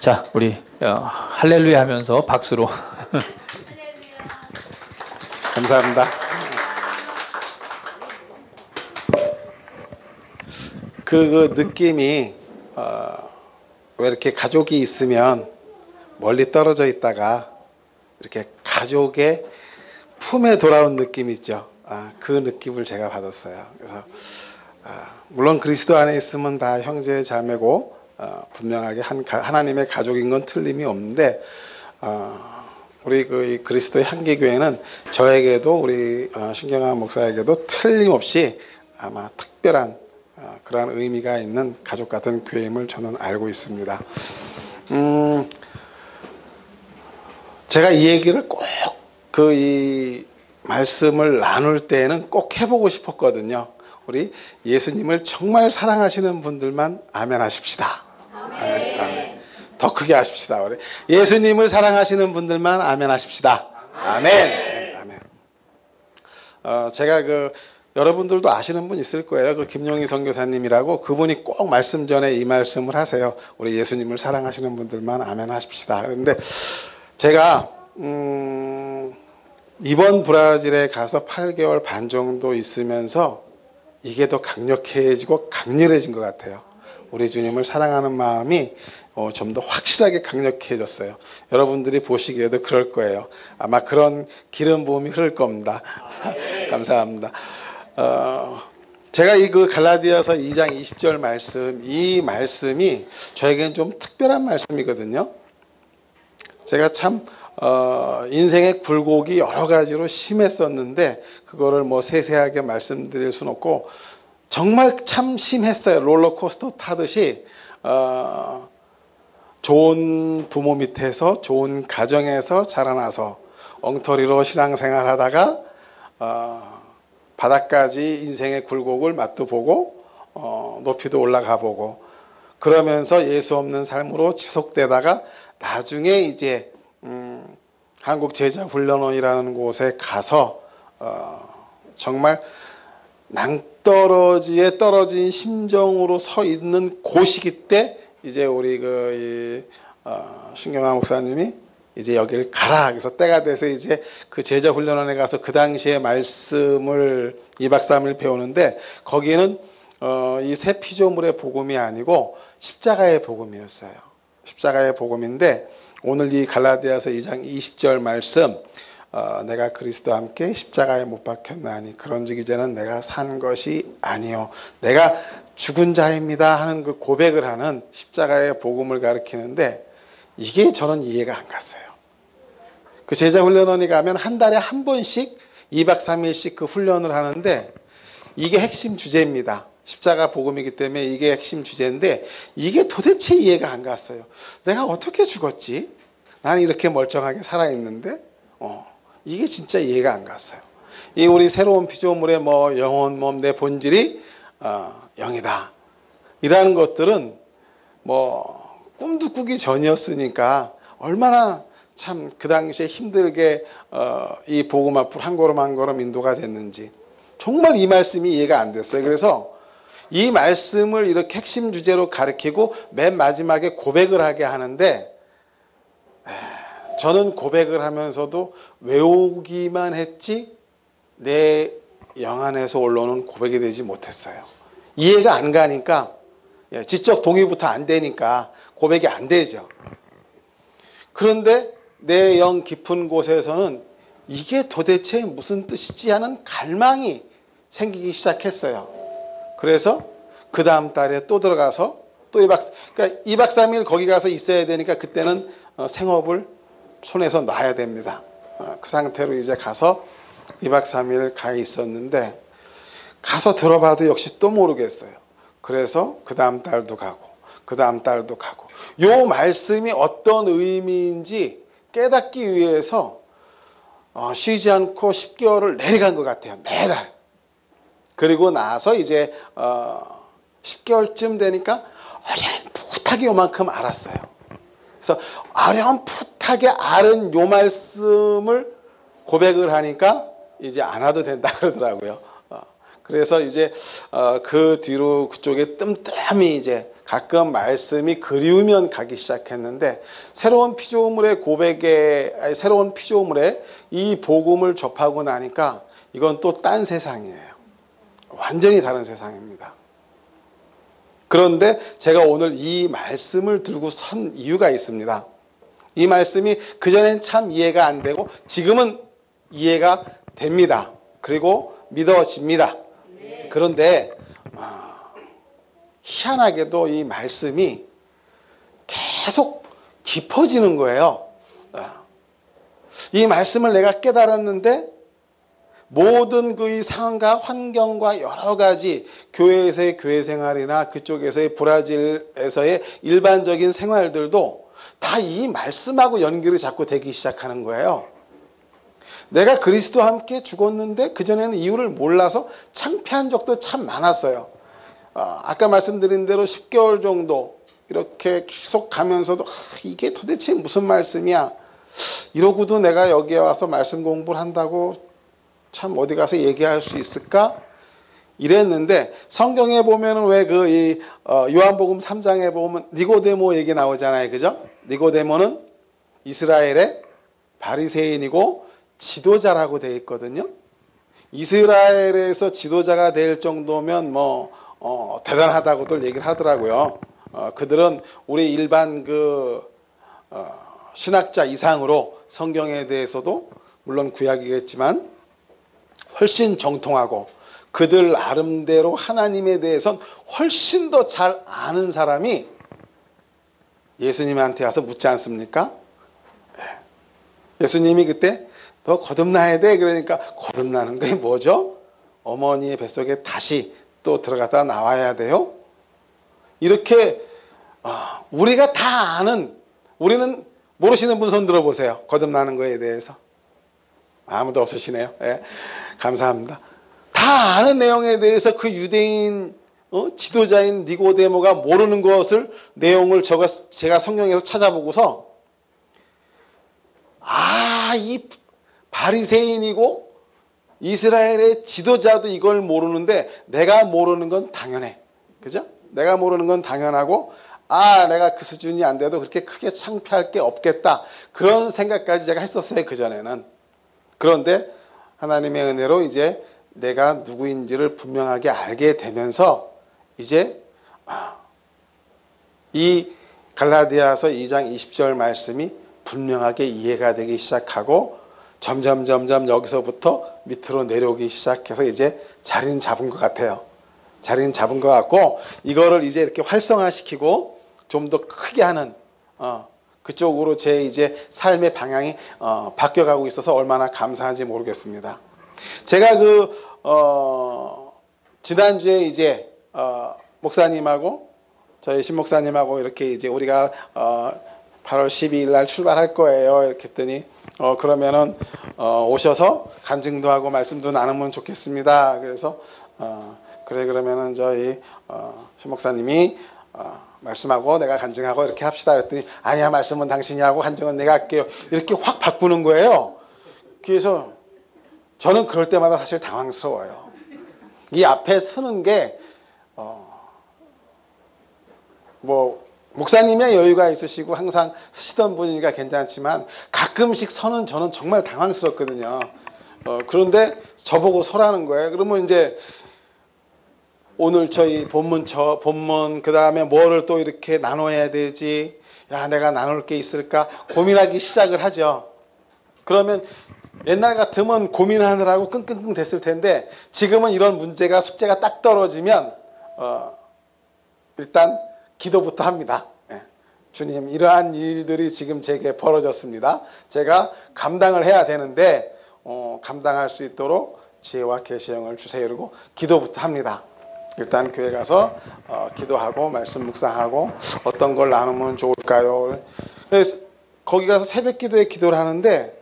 자, 우리 할렐루야 하면서 박수로. 감사합니다. 그 느낌이 왜 이렇게 가족이 있으면 멀리 떨어져 있다가 이렇게 가족의 품에 돌아온 느낌 있죠. 그 느낌을 제가 받았어요. 그래서 물론 그리스도 안에 있으면 다 형제 자매고 분명하게 하나님의 가족인 건 틀림이 없는데 우리 그 그리스도의 향기교회는 저에게도 우리 신경환 목사에게도 틀림없이 아마 특별한 그러한 의미가 있는 가족 같은 교회임을 저는 알고 있습니다. 제가 이 얘기를 꼭 이 말씀을 나눌 때에는 꼭 해보고 싶었거든요. 우리 예수님을 정말 사랑하시는 분들만 아멘 하십시다. 아멘. 더 크게 하십시다. 우리 예수님을 사랑하시는 분들만 아멘 하십시다. 아멘. 아멘. 제가 여러분들도 아시는 분 있을 거예요. 김용희 선교사님이라고, 그분이 꼭 말씀 전에 이 말씀을 하세요. 우리 예수님을 사랑하시는 분들만 아멘 하십시다. 그런데 제가 이번 브라질에 가서 8개월 반 정도 있으면서 이게 더 강력해지고 강렬해진 것 같아요. 우리 주님을 사랑하는 마음이 좀 더 확실하게 강력해졌어요. 여러분들이 보시기에도 그럴 거예요. 아마 그런 기름 부음이 흐를 겁니다. 감사합니다. 제가 그 갈라디아서 2장 20절 말씀, 이 말씀이 저에게는 좀 특별한 말씀이거든요. 제가 참 인생의 굴곡이 여러 가지로 심했었는데 그거를 뭐 세세하게 말씀드릴 수는 없고 정말 참 심했어요. 롤러코스터 타듯이 좋은 부모 밑에서 좋은 가정에서 자라나서 엉터리로 신앙생활 하다가 바닥까지 인생의 굴곡을 맛도 보고 높이도 올라가 보고 그러면서 예수 없는 삶으로 지속되다가 나중에 이제 한국제자훈련원이라는 곳에 가서 정말 낭떠러지에 떨어진 심정으로 서 있는 고시기 때 이제 우리 신경환 목사님이 이제 여기를 가라. 그래서 때가 돼서 이제 그 제자훈련원에 가서 그 당시에 말씀을 2박 3일 배우는데 거기는 이 새 피조물의 복음이 아니고 십자가의 복음이었어요. 십자가의 복음인데 오늘 이 갈라디아서 2장 20절 말씀, 내가 그리스도와 함께 십자가에 못 박혔나니 그런즉 이제는 내가 산 것이 아니요 내가 죽은 자입니다 하는 그 고백을 하는 십자가의 복음을 가리키는데 이게 저는 이해가 안 갔어요. 그 제자훈련원에 가면 한 달에 한 번씩 2박 3일씩 그 훈련을 하는데 이게 핵심 주제입니다. 십자가 복음이기 때문에 이게 핵심 주제인데 이게 도대체 이해가 안 갔어요. 내가 어떻게 죽었지? 나는 이렇게 멀쩡하게 살아있는데 이게 진짜 이해가 안 갔어요. 이 우리 새로운 피조물의 뭐 영혼, 몸, 내 본질이 영이다 이라는 것들은 뭐 꿈도 꾸기 전이었으니까 얼마나 참 그 당시에 힘들게 이 복음 앞으로 한 걸음 한 걸음 인도가 됐는지 정말 이 말씀이 이해가 안 됐어요. 그래서 이 말씀을 이렇게 핵심 주제로 가르치고 맨 마지막에 고백을 하게 하는데 저는 고백을 하면서도 외우기만 했지 내 영 안에서 올라오는 고백이 되지 못했어요. 이해가 안 가니까 지적 동의부터 안 되니까 고백이 안 되죠. 그런데 내 영 깊은 곳에서는 이게 도대체 무슨 뜻이지 하는 갈망이 생기기 시작했어요. 그래서 그 다음 달에 또 들어가서 또 2박 3일 거기 가서 있어야 되니까 그때는 생업을 손에서 놔야 됩니다. 그 상태로 이제 가서 2박 3일 가 있었는데 가서 들어봐도 역시 또 모르겠어요. 그래서 그 다음 달도 가고 그 다음 달도 가고 요 말씀이 어떤 의미인지 깨닫기 위해서 쉬지 않고 10개월을 내려간 것 같아요. 매달. 그리고 나서 이제 10개월쯤 되니까 어렴풋하게 요만큼 알았어요. 그래서 어렴풋하게 알은 요 말씀을 고백을 하니까 이제 안 와도 된다 그러더라고요. 그래서 이제 그 뒤로 그쪽에 뜸뜸이 이제 가끔 말씀이 그리우면 가기 시작했는데, 새로운 피조물의 새로운 피조물의 이 복음을 접하고 나니까 이건 또 딴 세상이에요. 완전히 다른 세상입니다. 그런데 제가 오늘 이 말씀을 들고 선 이유가 있습니다. 이 말씀이 그전엔 참 이해가 안 되고 지금은 이해가 됩니다. 그리고 믿어집니다. 그런데 희한하게도 이 말씀이 계속 깊어지는 거예요. 이 말씀을 내가 깨달았는데 모든 그의 상황과 환경과 여러 가지 교회에서의 교회 생활이나 그쪽에서의 브라질에서의 일반적인 생활들도 다 이 말씀하고 연결이 자꾸 되기 시작하는 거예요. 내가 그리스도와 함께 죽었는데 그전에는 이유를 몰라서 창피한 적도 참 많았어요. 아까 말씀드린 대로 10개월 정도 이렇게 계속 가면서도 이게 도대체 무슨 말씀이야? 이러고도 내가 여기에 와서 말씀 공부를 한다고 참 어디 가서 얘기할 수 있을까? 이랬는데 성경에 보면은 왜 요한복음 3장에 보면 니고데모 얘기 나오잖아요. 그죠? 니고데모는 이스라엘의 바리새인이고 지도자라고 되어 있거든요. 이스라엘에서 지도자가 될 정도면 대단하다고들 얘기를 하더라고요. 그들은 우리 일반 신학자 이상으로 성경에 대해서도 물론 구약이겠지만 훨씬 정통하고 그들 나름대로 하나님에 대해서는 훨씬 더 잘 아는 사람이 예수님한테 와서 묻지 않습니까? 예수님이 그때 너 거듭나야 돼. 그러니까 거듭나는 게 뭐죠? 어머니의 뱃속에 다시 또 들어갔다 나와야 돼요? 이렇게 우리가 다 아는, 우리는 모르시는 분 손 들어보세요. 거듭나는 거에 대해서. 아무도 없으시네요. 예, 감사합니다. 다 아는 내용에 대해서 그 유대인 지도자인 니고데모가 모르는 것을 내용을 제가 성경에서 찾아보고서 이 바리새인이고 이스라엘의 지도자도 이걸 모르는데 내가 모르는 건 당연해. 그죠? 내가 모르는 건 당연하고 내가 그 수준이 안 돼도 그렇게 크게 창피할 게 없겠다. 그런 생각까지 제가 했었어요. 그전에는. 그런데 하나님의 은혜로 이제 내가 누구인지를 분명하게 알게 되면서 이제 이 갈라디아서 2장 20절 말씀이 분명하게 이해가 되기 시작하고 점점 여기서부터 밑으로 내려오기 시작해서 이제 자리는 잡은 것 같아요. 자리는 잡은 것 같고 이거를 이제 이렇게 활성화시키고 좀 더 크게 하는 그쪽으로 제 이제 삶의 방향이 바뀌어가고 있어서 얼마나 감사한지 모르겠습니다. 제가 지난주에 이제 목사님하고 저희 신 목사님하고 이렇게 이제 우리가 8월 12일 날 출발할 거예요. 이렇게 했더니 그러면은 오셔서 간증도 하고 말씀도 나누면 좋겠습니다. 그래서 그래 그러면은 저희 신 목사님이 말씀하고 내가 간증하고 이렇게 합시다. 그랬더니 아니야, 말씀은 당신이 하고 간증은 내가 할게요. 이렇게 확 바꾸는 거예요. 그래서 저는 그럴 때마다 사실 당황스러워요. 이 앞에 서는 게 목사님의 여유가 있으시고 항상 쓰시던 분이니까 괜찮지만 가끔씩 서는 저는 정말 당황스럽거든요. 그런데 저보고 서라는 거예요. 그러면 이제 오늘 저희 본문 그 다음에 뭐를 또 이렇게 나눠야 되지? 야, 내가 나눌 게 있을까? 고민하기 시작을 하죠. 그러면 옛날 같으면 고민하느라고 끙끙끙 됐을 텐데 지금은 이런 문제가 숙제가 딱 떨어지면 일단 기도부터 합니다. 주님, 이러한 일들이 지금 제게 벌어졌습니다. 제가 감당을 해야 되는데 감당할 수 있도록 지혜와 계시형을 주세요. 그리고 기도부터 합니다. 일단 교회 가서 기도하고 말씀 묵상하고 어떤 걸 나누면 좋을까요? 그래서 거기 가서 새벽 기도에 기도를 하는데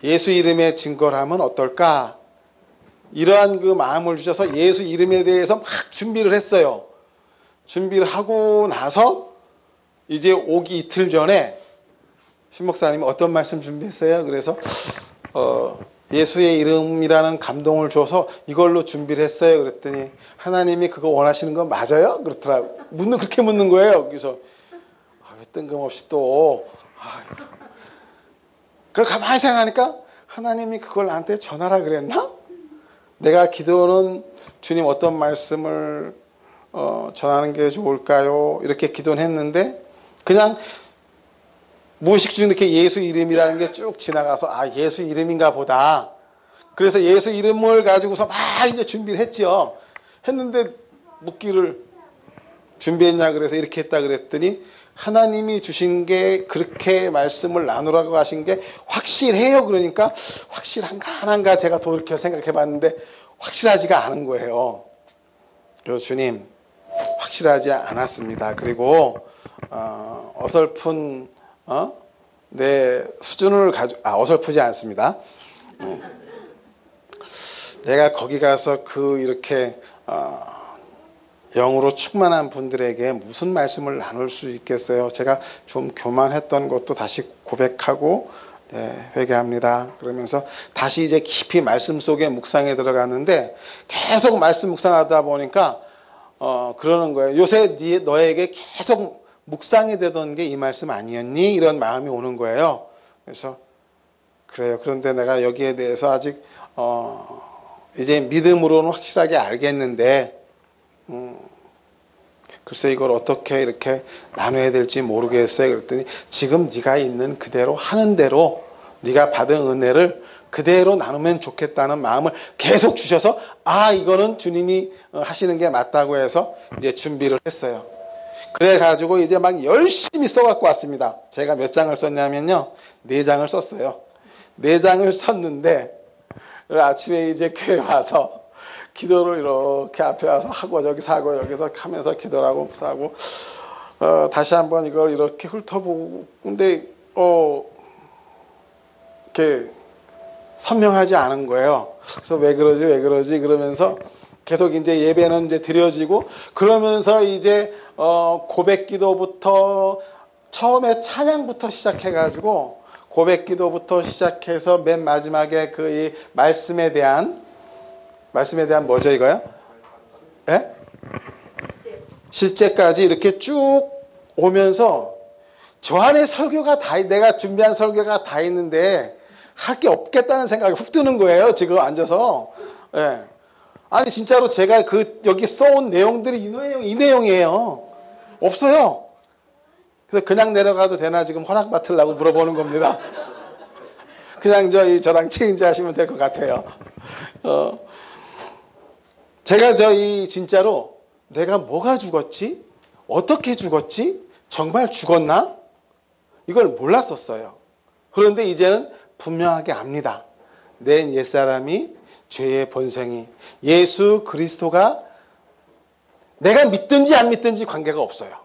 예수 이름의 증거를 하면 어떨까? 이러한 그 마음을 주셔서 예수 이름에 대해서 막 준비를 했어요. 준비를 하고 나서 이제 오기 이틀 전에 신 목사님이 어떤 말씀 준비했어요? 그래서 예수의 이름이라는 감동을 줘서 이걸로 준비를 했어요. 그랬더니 하나님이 그거 원하시는 건 맞아요? 그렇더라고. 그렇게 묻는 거예요. 그래서 왜 뜬금없이 또 그 가만히 생각하니까 하나님이 그걸 나한테 전하라 그랬나? 내가 기도는 주님 어떤 말씀을 전하는 게 좋을까요? 이렇게 기도는 했는데 그냥 무의식 중에 이렇게 예수 이름이라는 게 쭉 지나가서 예수 이름인가 보다. 그래서 예수 이름을 가지고서 막 이제 준비를 했죠. 했는데 묻기를 준비했냐 그래서 이렇게 했다 그랬더니 하나님이 주신 게 그렇게 말씀을 나누라고 하신 게 확실해요. 그러니까 확실한가 안 한가 제가 돌이켜 생각해 봤는데 확실하지가 않은 거예요. 그래서 주님 확실하지 않았습니다. 그리고 어설픈 내 수준을 어설프지 않습니다. 내가 거기 가서 이렇게 영으로 충만한 분들에게 무슨 말씀을 나눌 수 있겠어요? 제가 좀 교만했던 것도 다시 고백하고 회개합니다. 그러면서 다시 이제 깊이 말씀 속에 묵상에 들어갔는데 계속 말씀 묵상하다 보니까 그러는 거예요. 요새 너에게 계속 묵상이 되던 게 이 말씀 아니었니? 이런 마음이 오는 거예요. 그래서 그래요. 그런데 내가 여기에 대해서 아직 이제 믿음으로는 확실하게 알겠는데 글쎄 이걸 어떻게 이렇게 나눠야 될지 모르겠어요. 그랬더니 지금 네가 있는 그대로 하는 대로 네가 받은 은혜를 그대로 나누면 좋겠다는 마음을 계속 주셔서 이거는 주님이 하시는 게 맞다고 해서 이제 준비를 했어요. 그래가지고 이제 막 열심히 써갖고 왔습니다. 제가 몇 장을 썼냐면요. 4장을 썼어요. 4장을 썼는데 아침에 이제 교회 와서 기도를 이렇게 앞에 와서 하고 저기서 하고 여기서 하면서 기도를 하고 하고 다시 한번 이걸 이렇게 훑어보고 근데 이렇게 선명하지 않은 거예요. 그래서 왜 그러지 그러면서 계속 이제 예배는 이제 드려지고 그러면서 이제 고백 기도부터 처음에 찬양부터 시작해가지고 고백 기도부터 시작해서 맨 마지막에 이 말씀에 대한 뭐죠 이거요? 예? 실제까지 이렇게 쭉 오면서 저 안에 설교가 내가 준비한 설교가 다 있는데 할 게 없겠다는 생각이 훅 드는 거예요. 지금 앉아서. 예. 아니 진짜로 제가 여기 써온 내용들이 이 내용이에요. 없어요. 그래서 그냥 내려가도 되나 지금 허락 받으려고 물어보는 겁니다. 그냥 저랑 체인지 하시면 될 것 같아요. 제가 진짜로 내가 뭐가 죽었지? 어떻게 죽었지? 정말 죽었나? 이걸 몰랐었어요. 그런데 이제는 분명하게 압니다. 내 옛사람이 죄의 본성이 예수 그리스도가 내가 믿든지 안 믿든지 관계가 없어요.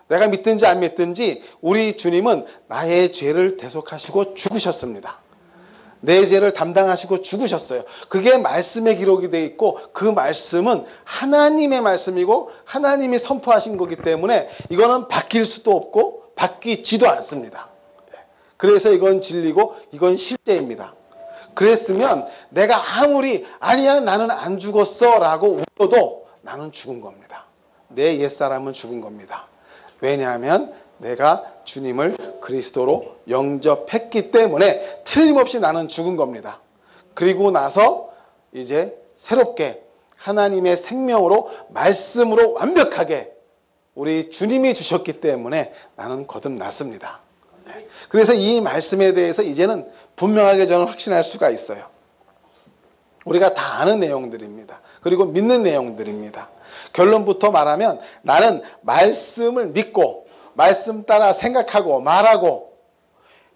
내가 믿든지 안 믿든지 우리 주님은 나의 죄를 대속하시고 죽으셨습니다. 내 죄를 담당하시고 죽으셨어요. 그게 말씀에 기록이 되어 있고 그 말씀은 하나님의 말씀이고 하나님이 선포하신 거기 때문에 이거는 바뀔 수도 없고 바뀌지도 않습니다. 그래서 이건 진리고 이건 실제입니다. 그랬으면 내가 아무리 아니야 나는 안 죽었어 라고 울어도 나는 죽은 겁니다. 내 옛사람은 죽은 겁니다. 왜냐하면 내가 주님을 그리스도로 영접했기 때문에 틀림없이 나는 죽은 겁니다. 그리고 나서 이제 새롭게 하나님의 생명으로 말씀으로 완벽하게 우리 주님이 주셨기 때문에 나는 거듭났습니다. 그래서 이 말씀에 대해서 이제는 분명하게 저는 확신할 수가 있어요. 우리가 다 아는 내용들입니다. 그리고 믿는 내용들입니다. 결론부터 말하면 나는 말씀을 믿고 말씀 따라 생각하고 말하고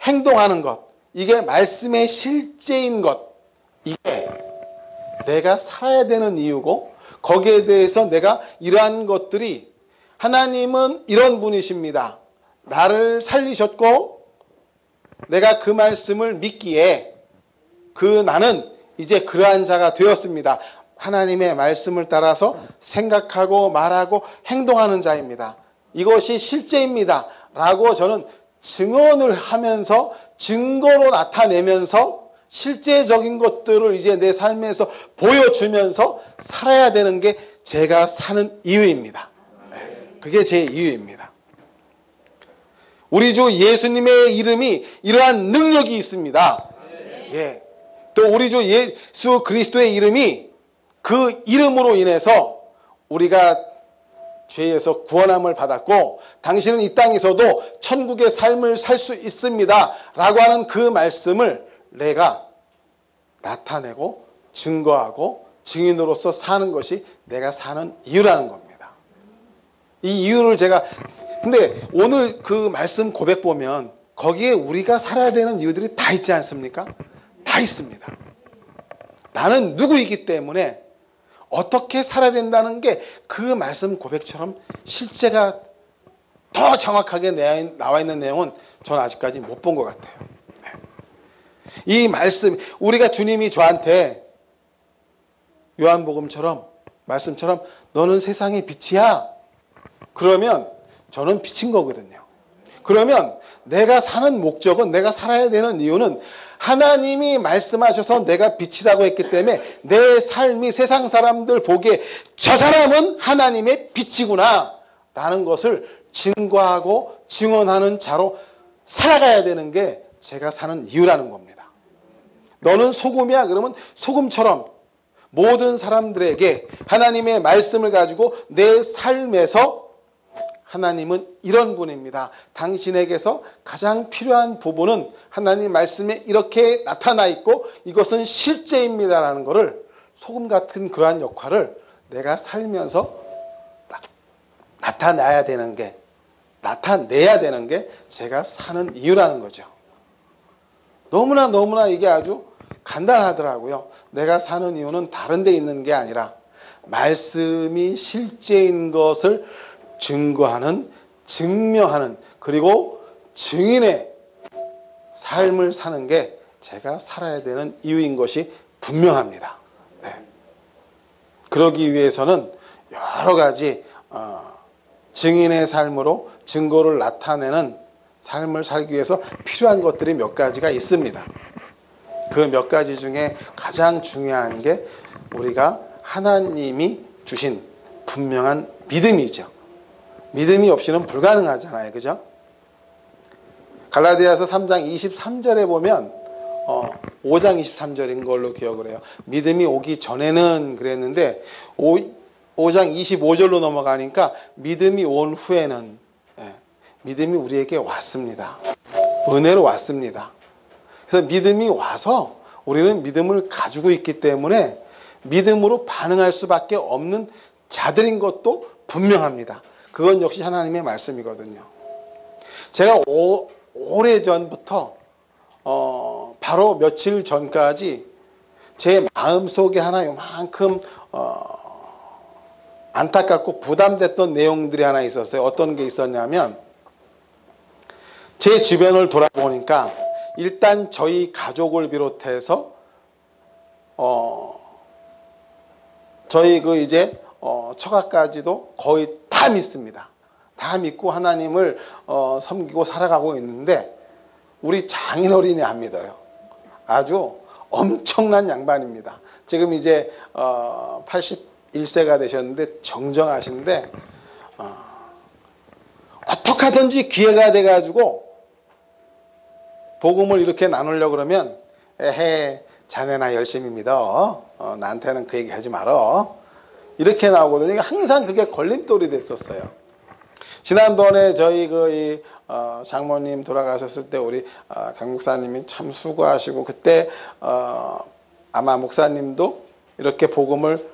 행동하는 것, 이게 말씀의 실제인 것, 이게 내가 살아야 되는 이유고 거기에 대해서 내가 이러한 것들이 하나님은 이런 분이십니다. 나를 살리셨고 내가 그 말씀을 믿기에 나는 이제 그러한 자가 되었습니다. 하나님의 말씀을 따라서 생각하고 말하고 행동하는 자입니다. 이것이 실제입니다. 라고 저는 증언을 하면서 증거로 나타내면서 실제적인 것들을 이제 내 삶에서 보여주면서 살아야 되는 게 제가 사는 이유입니다. 그게 제 이유입니다. 우리 주 예수님의 이름이 이러한 능력이 있습니다. 예. 또 우리 주 예수 그리스도의 이름이 그 이름으로 인해서 우리가 죄에서 구원함을 받았고 당신은 이 땅에서도 천국의 삶을 살 수 있습니다 라고 하는 그 말씀을 내가 나타내고 증거하고 증인으로서 사는 것이 내가 사는 이유라는 겁니다. 이 이유를 제가 근데 오늘 그 말씀 고백 보면 거기에 우리가 살아야 되는 이유들이 다 있지 않습니까? 다 있습니다. 나는 누구이기 때문에 어떻게 살아야 된다는 게 그 말씀 고백처럼 실제가 더 정확하게 나와 있는 내용은 저는 아직까지 못 본 것 같아요. 이 말씀, 우리가 주님이 저한테 요한복음처럼 말씀처럼 너는 세상의 빛이야. 그러면 저는 빛인 거거든요. 그러면 내가 사는 목적은, 내가 살아야 되는 이유는 하나님이 말씀하셔서 내가 빛이라고 했기 때문에 내 삶이 세상 사람들 보기에 저 사람은 하나님의 빛이구나 라는 것을 증거하고 증언하는 자로 살아가야 되는 게 제가 사는 이유라는 겁니다. 너는 소금이야. 그러면 소금처럼 모든 사람들에게 하나님의 말씀을 가지고 내 삶에서 하나님은 이런 분입니다. 당신에게서 가장 필요한 부분은 하나님 말씀에 이렇게 나타나 있고 이것은 실제입니다라는 것을 소금 같은 그러한 역할을 내가 살면서 나타내야 되는 게 제가 사는 이유라는 거죠. 너무나 이게 아주 간단하더라고요. 내가 사는 이유는 다른 데 있는 게 아니라 말씀이 실제인 것을 증거하는, 증명하는, 그리고 증인의 삶을 사는 게 제가 살아야 되는 이유인 것이 분명합니다. 네. 그러기 위해서는 여러 가지 증인의 삶으로 증거를 나타내는 삶을 살기 위해서 필요한 것들이 몇 가지가 있습니다. 그 몇 가지 중에 가장 중요한 게 우리가 하나님이 주신 분명한 믿음이죠. 믿음이 없이는 불가능하잖아요. 그죠? 갈라디아서 3장 23절에 보면 5장 23절인 걸로 기억을 해요. 믿음이 오기 전에는 그랬는데 5장 25절로 넘어가니까 믿음이 온 후에는 믿음이 우리에게 왔습니다. 은혜로 왔습니다. 그래서 믿음이 와서 우리는 믿음을 가지고 있기 때문에 믿음으로 반응할 수밖에 없는 자들인 것도 분명합니다. 그건 역시 하나님의 말씀이거든요. 제가 오래전부터 바로 며칠 전까지 제 마음속에 하나 요만큼 안타깝고 부담됐던 내용들이 하나 있었어요. 어떤 게 있었냐면 제 주변을 돌아보니까 일단 저희 가족을 비롯해서 저희 그 이제 처가까지도 거의 다 믿습니다. 다 믿고 하나님을 섬기고 살아가고 있는데 우리 장인어른이 안 믿어요. 아주 엄청난 양반입니다. 지금 이제 81세가 되셨는데 정정하신데 어떻게 하든지 기회가 돼가지고 복음을 이렇게 나누려고 그러면 에헤 자네나 열심히 믿어. 나한테는 그 얘기 하지 말어. 이렇게 나오거든요. 항상 그게 걸림돌이 됐었어요. 지난번에 저희 장모님 돌아가셨을 때 우리 강 목사님이 참 수고하시고 그때 아마 목사님도 이렇게 복음을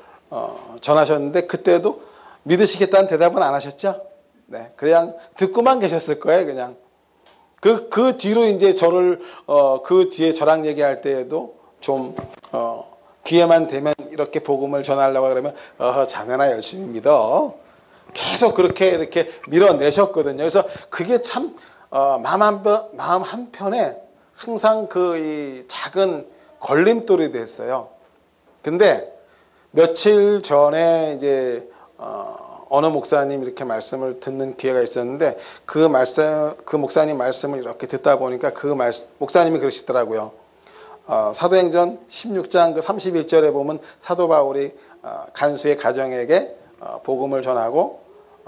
전하셨는데 그때도 믿으시겠다는 대답은 안 하셨죠? 네, 그냥 듣고만 계셨을 거예요. 그냥 그 뒤로 이제 저를 그 뒤에 저랑 얘기할 때에도 좀 기회만 되면 이렇게 복음을 전하려고 그러면 자네나 열심히 믿어. 계속 그렇게 이렇게 밀어내셨거든요. 그래서 그게 참 마음 한편에 항상 이 작은 걸림돌이 됐어요. 근데 며칠 전에 이제 어느 목사님 이렇게 말씀을 듣는 기회가 있었는데 그 목사님 말씀을 이렇게 듣다 보니까 목사님이 그러시더라고요. 사도행전 16장 그 31절에 보면 사도 바울이 간수의 가정에게 복음을 전하고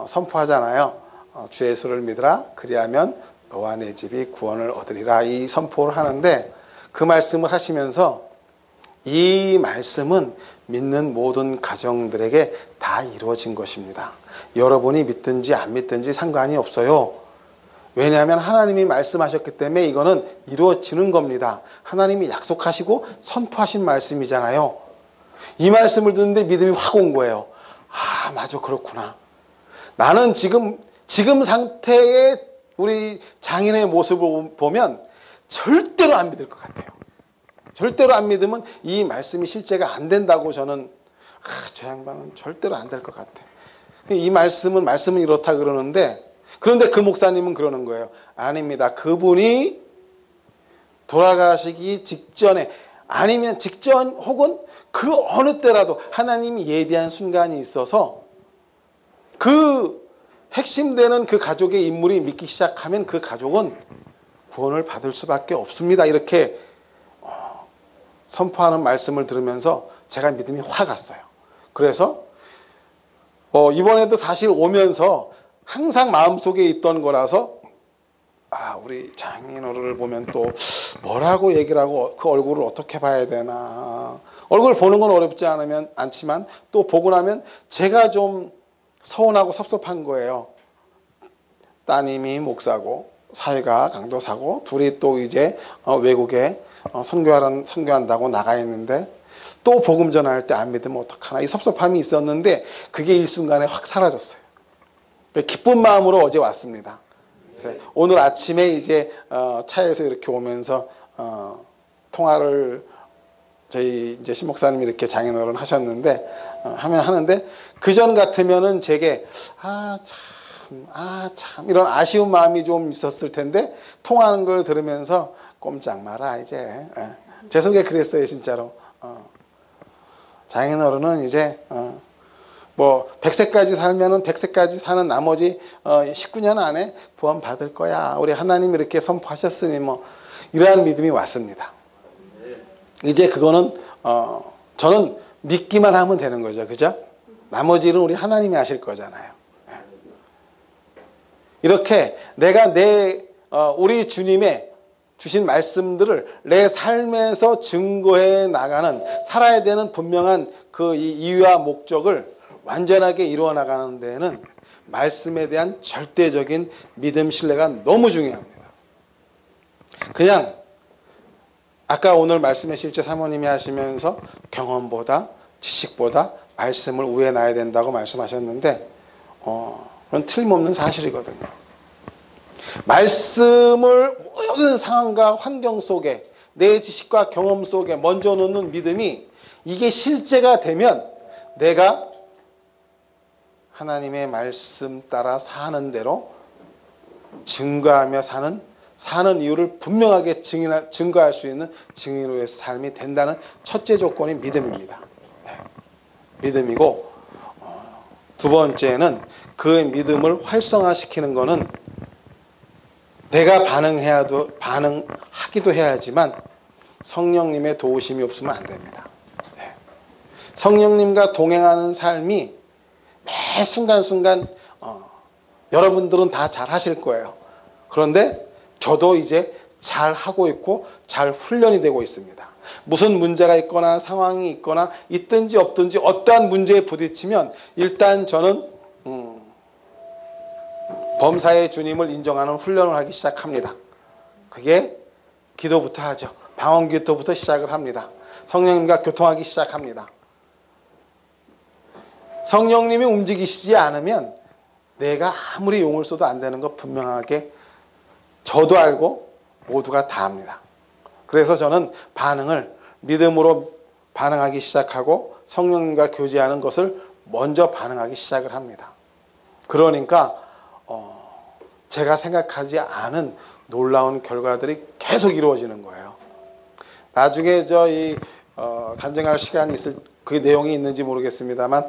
선포하잖아요. 주 예수를 믿으라 그리하면 너와 내 집이 구원을 얻으리라, 이 선포를 하는데, 그 말씀을 하시면서 이 말씀은 믿는 모든 가정들에게 다 이루어진 것입니다. 여러분이 믿든지 안 믿든지 상관이 없어요. 왜냐하면 하나님이 말씀하셨기 때문에 이거는 이루어지는 겁니다. 하나님이 약속하시고 선포하신 말씀이잖아요. 이 말씀을 듣는데 믿음이 확 온 거예요. 아, 맞아, 그렇구나. 나는 지금 상태의 우리 장인의 모습을 보면 절대로 안 믿을 것 같아요. 절대로 안 믿으면 이 말씀이 실제가 안 된다고 저는, 저 양반은 절대로 안 될 것 같아. 이 말씀은 이렇다 그러는데, 그런데 그 목사님은 그러는 거예요. 아닙니다. 그분이 돌아가시기 직전에, 아니면 직전 혹은 그 어느 때라도 하나님이 예비한 순간이 있어서 그 핵심되는 그 가족의 인물이 믿기 시작하면 그 가족은 구원을 받을 수밖에 없습니다. 이렇게 선포하는 말씀을 들으면서 제가 믿음이 확 갔어요. 그래서 이번에도 사실 오면서 항상 마음속에 있던 거라서, 우리 장인어른을 보면 또 뭐라고 얘기를 하고 그 얼굴을 어떻게 봐야 되나. 얼굴 보는 건 어렵지 않지만 또 보고 나면 제가 좀 서운하고 섭섭한 거예요. 따님이 목사고 사위가 강도사고 둘이 또 이제 외국에 선교한다고 나가 있는데 또 복음 전할 때 안 믿으면 어떡하나, 이 섭섭함이 있었는데 그게 일순간에 확 사라졌어요. 기쁜 마음으로 어제 왔습니다. 그래서 오늘 아침에 이제 차에서 이렇게 오면서 통화를 저희 이제 신목사님이 이렇게 장인어른 하셨는데 하는데, 그전 같으면은 제게 참 이런 아쉬운 마음이 좀 있었을 텐데, 통화하는 걸 들으면서 꼼짝 마라 이제. 제 속에 그랬어요, 진짜로. 장인어른은 이제 뭐 100세까지 살면은 100세까지 사는 나머지 19년 안에 구원 받을 거야. 우리 하나님이 이렇게 선포하셨으니 뭐 이러한 믿음이 왔습니다. 이제 그거는 저는 믿기만 하면 되는 거죠. 그죠? 나머지는 우리 하나님이 하실 거잖아요. 이렇게 내가 우리 주님의 주신 말씀들을 내 삶에서 증거해 나가는, 살아야 되는 분명한 그 이유와 목적을 완전하게 이루어 나가는 데에는 말씀에 대한 절대적인 믿음, 신뢰가 너무 중요합니다. 그냥 아까 오늘 말씀에 실제 사모님이 하시면서 경험보다 지식보다 말씀을 우에 놔야 된다고 말씀하셨는데, 그건 틀림없는 사실이거든요. 말씀을 모든 상황과 환경 속에, 내 지식과 경험 속에 먼저 놓는 믿음이, 이게 실제가 되면 내가 하나님의 말씀 따라 사는 대로 증거하며 사는 이유를 분명하게 증거할 수 있는 증인으로의 삶이 된다는 첫째 조건이 믿음입니다. 믿음이고, 두 번째는 그 믿음을 활성화시키는 것은 내가 반응하기도 해야지만 성령님의 도우심이 없으면 안 됩니다. 성령님과 동행하는 삶이 매 순간순간 여러분들은 다 잘 하실 거예요. 그런데 저도 이제 잘 하고 있고 잘 훈련이 되고 있습니다. 무슨 문제가 있거나 상황이 있거나 있든지 없든지 어떠한 문제에 부딪히면 일단 저는 범사의 주님을 인정하는 훈련을 하기 시작합니다. 그게 기도부터 하죠. 방언기도부터 시작을 합니다. 성령님과 교통하기 시작합니다. 성령님이 움직이시지 않으면 내가 아무리 용을 써도 안 되는 거 분명하게 저도 알고 모두가 다 압니다. 그래서 저는 믿음으로 반응하기 시작하고 성령님과 교제하는 것을 먼저 반응하기 시작을 합니다. 그러니까 제가 생각하지 않은 놀라운 결과들이 계속 이루어지는 거예요. 나중에 간증할 시간이 있을 그 내용이 있는지 모르겠습니다만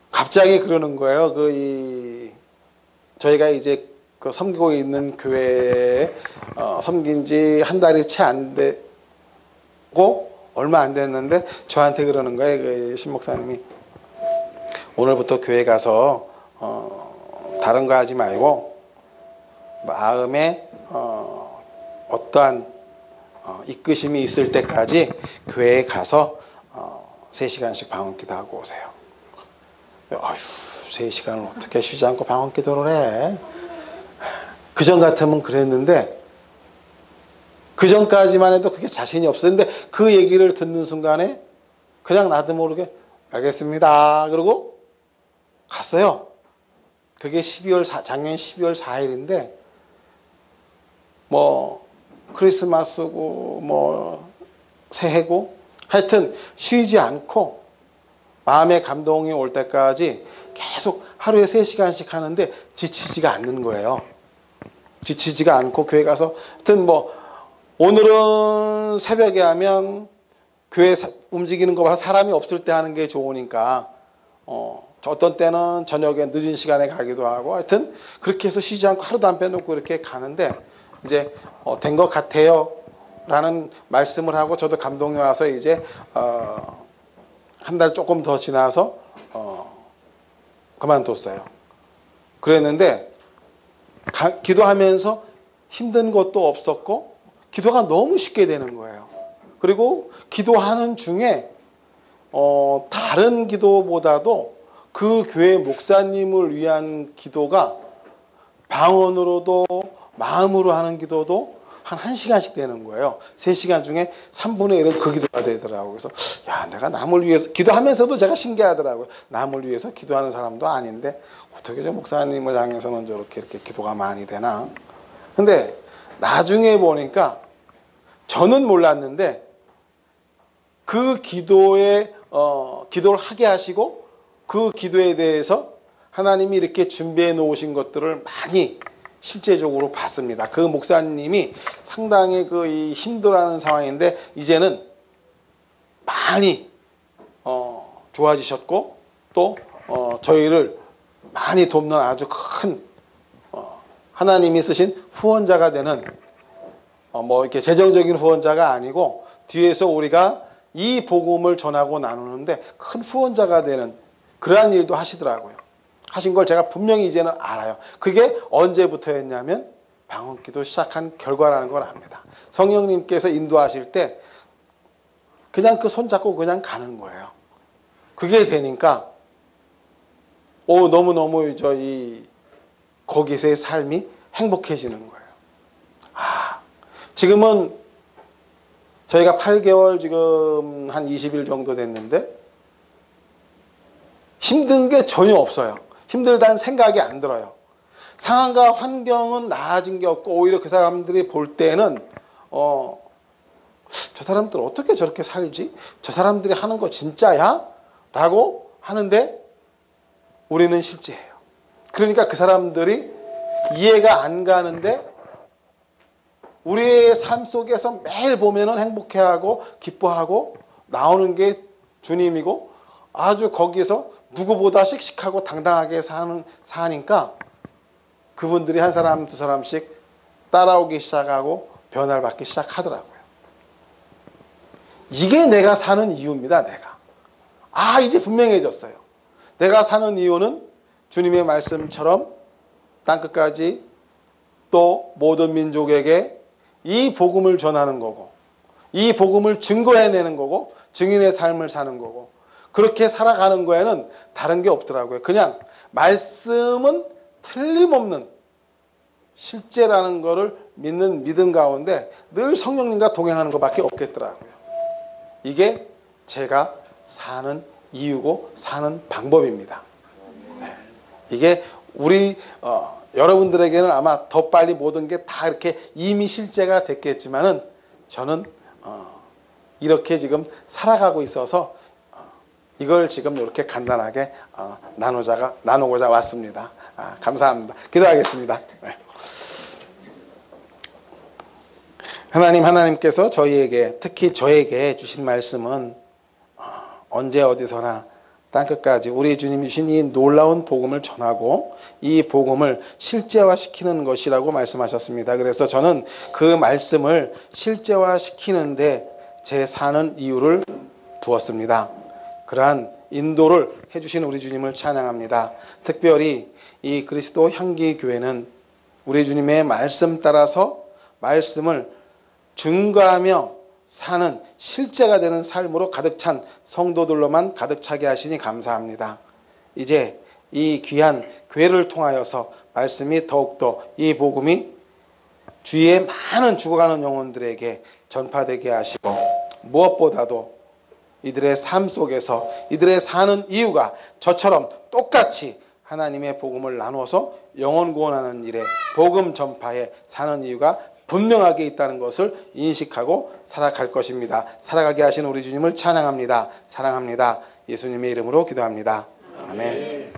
갑자기 그러는 거예요. 저희가 이제 섬기고 있는 교회에 섬긴 지 한 달이 채 안 얼마 안 됐는데 저한테 그러는 거예요. 그 신 목사님이 오늘부터 교회 가서 다른 거 하지 말고 마음에 어떠한 이끄심이 있을 때까지 교회에 가서 3시간씩 방언기도 하고 오세요. 아휴, 3시간을 어떻게 쉬지 않고 방언기도를 해. 그전 같으면 그랬는데 그전까지만 해도 그게 자신이 없었는데 그 얘기를 듣는 순간에 그냥 나도 모르게 알겠습니다 그러고 갔어요. 그게 작년 12월 4일인데 뭐 크리스마스고 뭐 새해고 하여튼 쉬지 않고 마음의 감동이 올 때까지 계속 하루에 3시간씩 하는데 지치지가 않는 거예요. 지치지가 않고 교회 가서 하여튼 뭐 오늘은 새벽에 하면 교회 움직이는 거 봐서 사람이 없을 때 하는 게 좋으니까 어떤 때는 저녁에 늦은 시간에 가기도 하고 하여튼 그렇게 해서 쉬지 않고 하루도 안 빼놓고 이렇게 가는데 이제 된 것 같아요 라는 말씀을 하고 저도 감동이 와서 이제 한 달 조금 더 지나서 그만뒀어요. 그랬는데 기도하면서 힘든 것도 없었고 기도가 너무 쉽게 되는 거예요. 그리고 기도하는 중에 다른 기도보다도 그 교회 목사님을 위한 기도가 방언으로도 마음으로 하는 기도도 한 1시간씩 되는 거예요. 3시간 중에 3분의 1은 그 기도가 되더라고요. 그래서 야, 내가 남을 위해서 기도하면서도 제가 신기하더라고요. 남을 위해서 기도하는 사람도 아닌데 어떻게 저 목사님을 향해서는 저렇게 이렇게 기도가 많이 되나. 근데 나중에 보니까 저는 몰랐는데 그 기도를 하게 하시고 그 기도에 대해서 하나님이 이렇게 준비해 놓으신 것들을 많이 실제적으로 봤습니다. 그 목사님이 상당히 이 힘들어하는 상황인데 이제는 많이 좋아지셨고 또 저희를 많이 돕는 아주 큰 하나님이 쓰신 후원자가 되는 뭐 이렇게 재정적인 후원자가 아니고 뒤에서 우리가 이 복음을 전하고 나누는데 큰 후원자가 되는 그러한 일도 하시더라고요. 하신 걸 제가 분명히 이제는 알아요. 그게 언제부터였냐면 방언기도 시작한 결과라는 걸 압니다. 성령님께서 인도하실 때 그냥 그 손잡고 그냥 가는 거예요. 그게 되니까 너무너무 거기서의 삶이 행복해지는 거예요. 지금은 저희가 8개월 지금 한 20일 정도 됐는데 힘든 게 전혀 없어요. 힘들다는 생각이 안 들어요. 상황과 환경은 나아진 게 없고 오히려 그 사람들이 볼 때는 저 사람들 어떻게 저렇게 살지? 저 사람들이 하는 거 진짜야? 라고 하는데 우리는 실제예요. 그러니까 그 사람들이 이해가 안 가는데 우리의 삶 속에서 매일 보면은 행복해하고 기뻐하고 나오는 게 주님이고 아주 거기서 누구보다 씩씩하고 당당하게 사니까 그분들이 한 사람 두 사람씩 따라오기 시작하고 변화를 받기 시작하더라고요. 이게 내가 사는 이유입니다. 내가 이제 분명해졌어요. 내가 사는 이유는 주님의 말씀처럼 땅끝까지 또 모든 민족에게 이 복음을 전하는 거고 이 복음을 증거해내는 거고 증인의 삶을 사는 거고 그렇게 살아가는 거에는 다른 게 없더라고요. 그냥 말씀은 틀림없는 실제라는 거를 믿는 믿음 가운데 늘 성령님과 동행하는 것밖에 없겠더라고요. 이게 제가 사는 이유고 사는 방법입니다. 이게 우리 여러분들에게는 아마 더 빨리 모든 게 다 이렇게 이미 실제가 됐겠지만은 저는 이렇게 지금 살아가고 있어서 이걸 지금 이렇게 간단하게 나누고자 왔습니다. 감사합니다. 기도하겠습니다. 네. 하나님께서 저희에게 특히 저에게 주신 말씀은 언제 어디서나 땅끝까지 우리 주님이 주신 이 놀라운 복음을 전하고 이 복음을 실제화시키는 것이라고 말씀하셨습니다. 그래서 저는 그 말씀을 실제화시키는데 제 사는 이유를 두었습니다. 그러한 인도를 해주신 우리 주님을 찬양합니다. 특별히 이 그리스도 향기 교회는 우리 주님의 말씀 따라서 말씀을 증거하며 사는 실제가 되는 삶으로 가득 찬 성도들로만 가득 차게 하시니 감사합니다. 이제 이 귀한 교회를 통하여서 말씀이 더욱더 이 복음이 주위의 많은 죽어가는 영혼들에게 전파되게 하시고, 무엇보다도 이들의 삶 속에서 이들의 사는 이유가 저처럼 똑같이 하나님의 복음을 나눠서 영혼 구원하는 일에, 복음 전파에 사는 이유가 분명하게 있다는 것을 인식하고 살아갈 것입니다. 살아가게 하신 우리 주님을 찬양합니다. 사랑합니다. 예수님의 이름으로 기도합니다. 아멘.